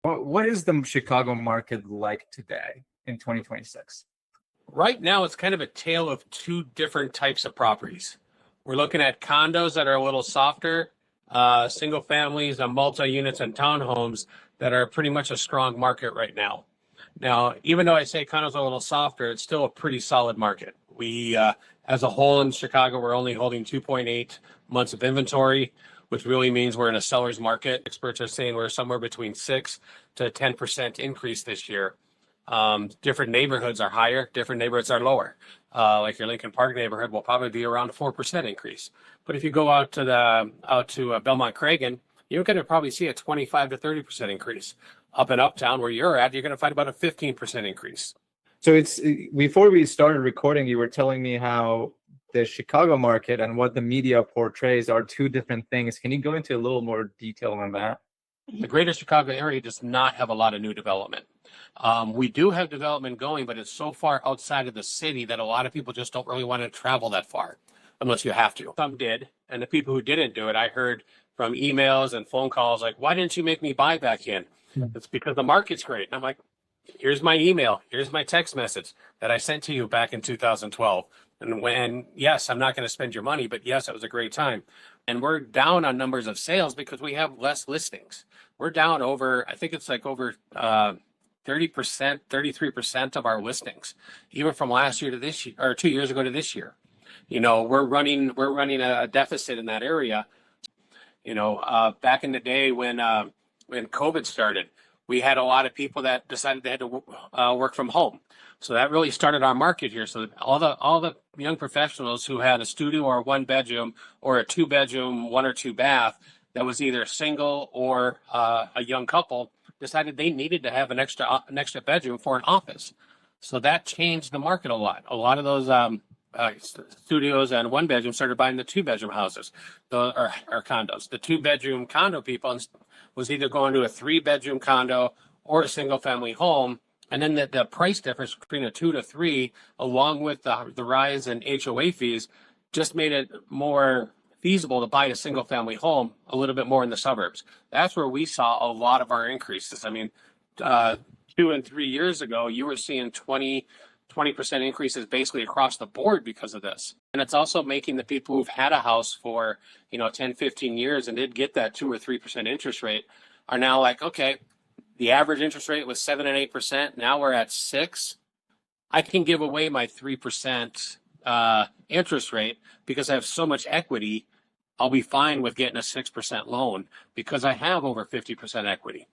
What is the Chicago market like today in 2026? Right now, it's kind of a tale of two different types of properties. We're looking at condos that are a little softer, single families, and multi-units and townhomes that are pretty much a strong market right now. Now, even though I say condos are a little softer, it's still a pretty solid market. As a whole in Chicago, we're only holding 2.8 months of inventory, which really means we're in a seller's market. Experts are saying we're somewhere between 6 to 10% increase this year. Different neighborhoods are higher, different neighborhoods are lower. Like your Lincoln Park neighborhood will probably be around a 4% increase. But if you go out to Belmont Cragen, you're going to probably see a 25 to 30% increase. Up in Uptown, where you're at, you're going to find about a 15% increase. So it's before we started recording, you were telling me how the Chicago market and what the media portrays are two different things. Can you go into a little more detail on that? The greater Chicago area does not have a lot of new development. We do have development going, but it's so far outside of the city that a lot of people just don't really want to travel that far unless you have to. Some did, and the people who didn't do it, I heard from emails and phone calls like, why didn't you make me buy back in? It's because the market's great. And I'm like, here's my email, here's my text message that I sent to you back in 2012. And yes, I'm not going to spend your money, but yes, it was a great time. And we're down on numbers of sales because we have less listings. We're down over, I think it's like over 30%, 33% of our listings, even from last year to this year, or 2 years ago to this year. We're running a deficit in that area. Back in the day when COVID started, we had a lot of people that decided they had to work from home. So that really started our market here. So all the young professionals who had a studio or one bedroom or a two bedroom, one or two bath that was either single or a young couple decided they needed to have an extra bedroom for an office. So that changed the market a lot. A lot of those studios and one bedroom started buying the two bedroom houses, or condos. The two bedroom condo people was either going to a three bedroom condo or a single family home. And then the price difference between a 2 to 3, along with the rise in HOA fees, just made it more feasible to buy a single family home a little bit more in the suburbs. That's where we saw a lot of our increases. I mean, 2 and 3 years ago, you were seeing 20% increases basically across the board because of this. And it's also making the people who've had a house for, 10, 15 years and did get that 2 or 3% interest rate are now like, okay, the average interest rate was 7 and 8%. Now we're at 6. I can give away my 3% interest rate because I have so much equity. I'll be fine with getting a 6% loan because I have over 50% equity.